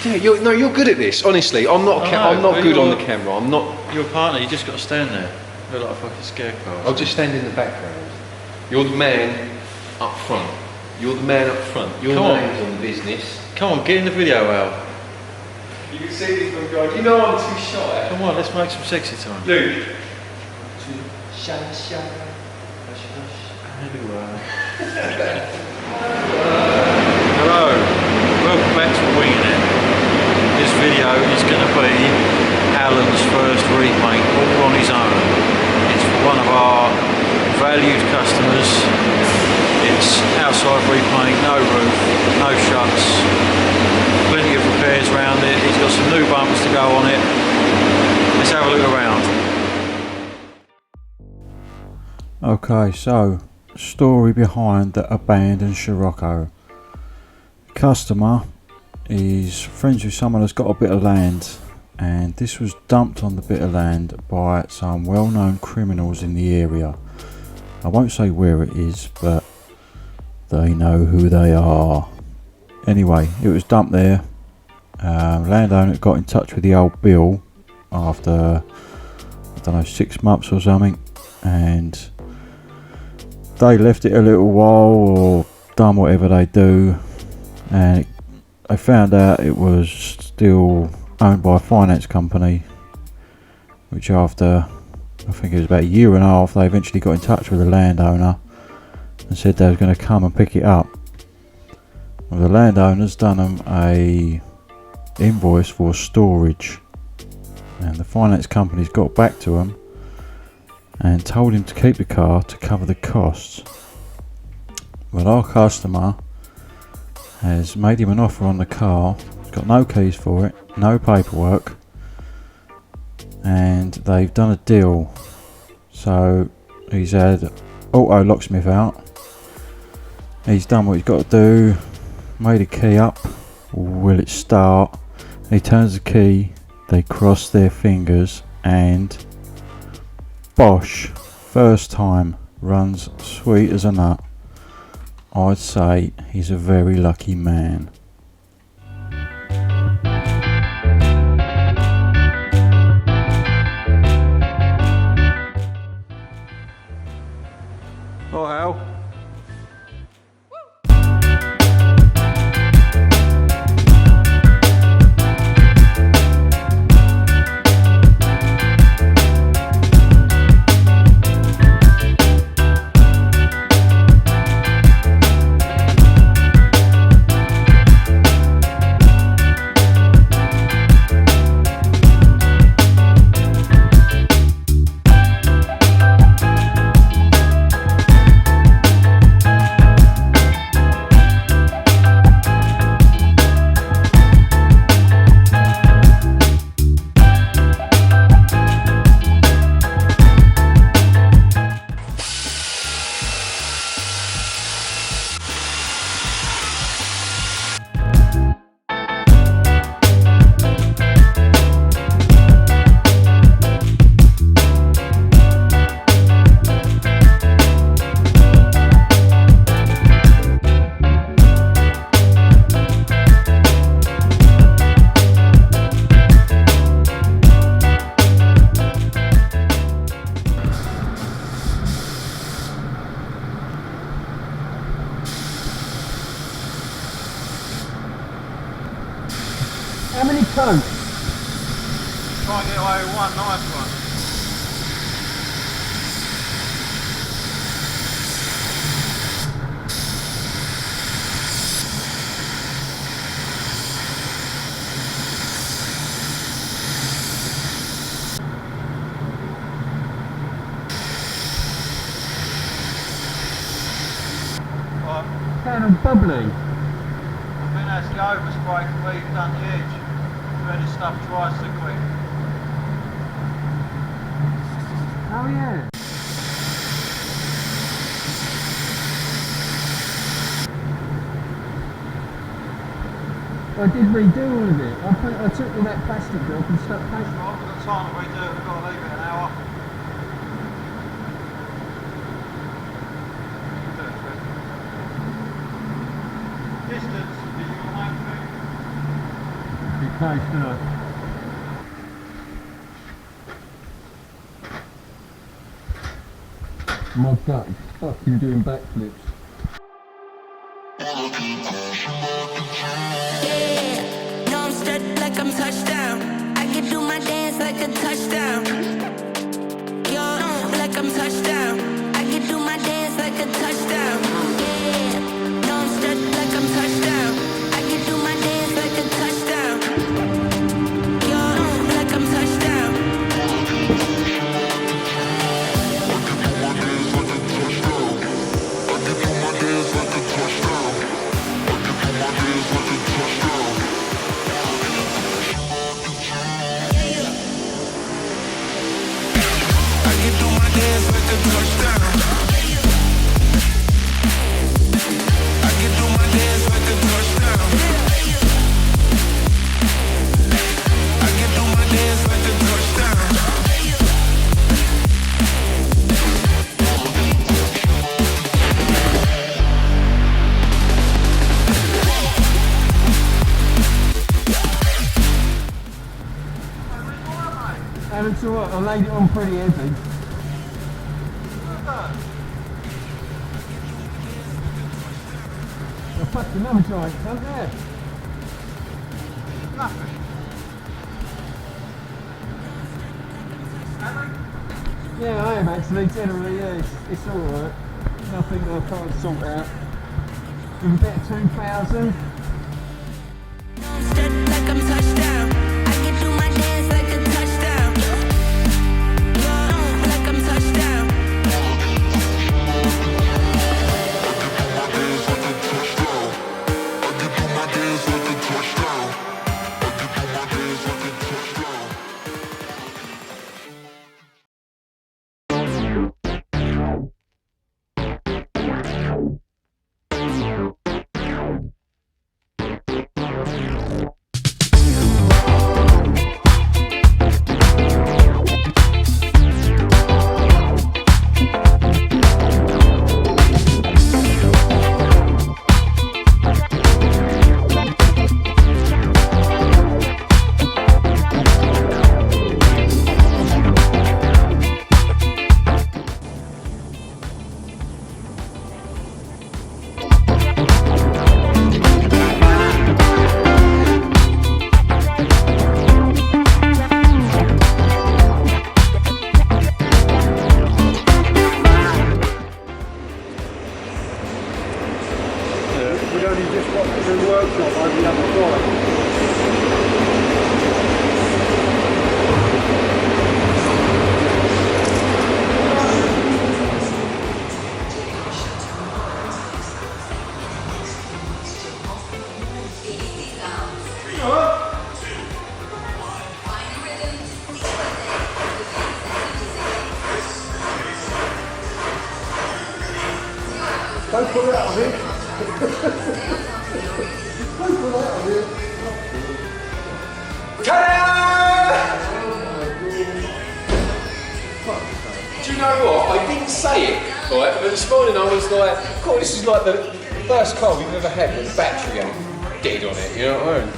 Yeah, you're good at this. Honestly, I'm not. I'm not good on the camera. I'm not. Your partner. You just got to stand there. You look like a fucking scarecrow. I'll just stand in the background. You're the man up front. You're the man up front. Your name's on the business. Come on, get in the video, Al. You can see this one going. You know I'm too shy. Come on, let's make some sexy time. Dude. Hello, welcome back to Wingin-It. This video is going to be Alan's first repaint, all on his own. It's for one of our valued customers. It's outside repaint, no roof, no shuts, plenty of repairs around it. He's got some new bumpers to go on it. Let's have a look around. Okay, so story behind the abandoned Scirocco. Customer is friends with someone that's got a bit of land, and this was dumped on the bit of land by some well-known criminals in the area. I won't say where it is, but they know who they are. Anyway, it was dumped there. Landowner got in touch with the old bill after, I don't know, 6 months or something, and they left it a little while or done whatever they do, and I found out it was still owned by a finance company, which after I think it was about 1.5 years they eventually got in touch with the landowner and said they was going to come and pick it up. Well, the landowner's done them a invoice for storage, and the finance company's got back to them and told him to keep the car to cover the costs. Well, our customer has made him an offer on the car. He's got no keys for it, no paperwork, and they've done a deal. So he's had auto locksmith out. He's done what he's got to do, made a key up. Will it start? He turns the key, they cross their fingers, and bosh, first time, runs sweet as a nut. I'd say he's a very lucky man. Oh, Al. How many coats? Try and get away with one nice one. Kind of bubbly. I think that's the overspray from where you've done the edge. Where this stuff dries so quick. Oh yeah. I did redo all of it. I took all that plastic off and stuck paint. Well, we've got time to redo it, we've got to leave it an hour. Distance, is your main thing? case, don't I? My gut is fucking doing backflips. No, I'm stuck like I'm touchdown. I can do my dance like a touchdown. Yo, like I'm touchdown. I can do my dance like a touchdown. Yeah, no, I'm stuck like I'm touchdown. I can do my dance like a touchdown. Yo, like I'm touchdown. And it's alright, I laid it on pretty heavy. I fucked another giant cunt there. Nothing. Yeah, I am actually, generally, yeah, it's alright. Nothing that I can't sort out. With a bit of 2,000. I'm stuck like I'm touchdown. I can do my dance like a touchdown. Yo, like I'm touchdown. We'd only just got to the workshop over the other side. Don't put it out of here. Don't put it out of here. Do you know what? I didn't say it, right? But this morning I was like, cool, this is like the first car we've ever had with a battery dead on it, you know what I mean?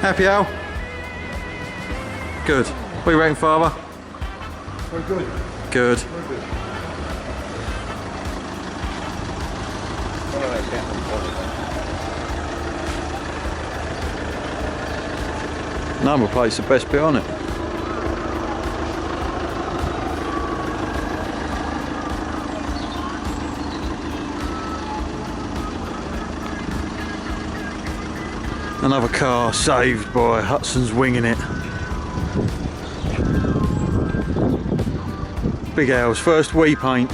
Happy, Al? Good. What are you rating, Father? We're good. Good. We're good. Number plate's the best bit on it. Another car saved by Hutsons Wingin-It. Big Al's first wee paint.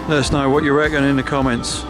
Let us know what you reckon in the comments.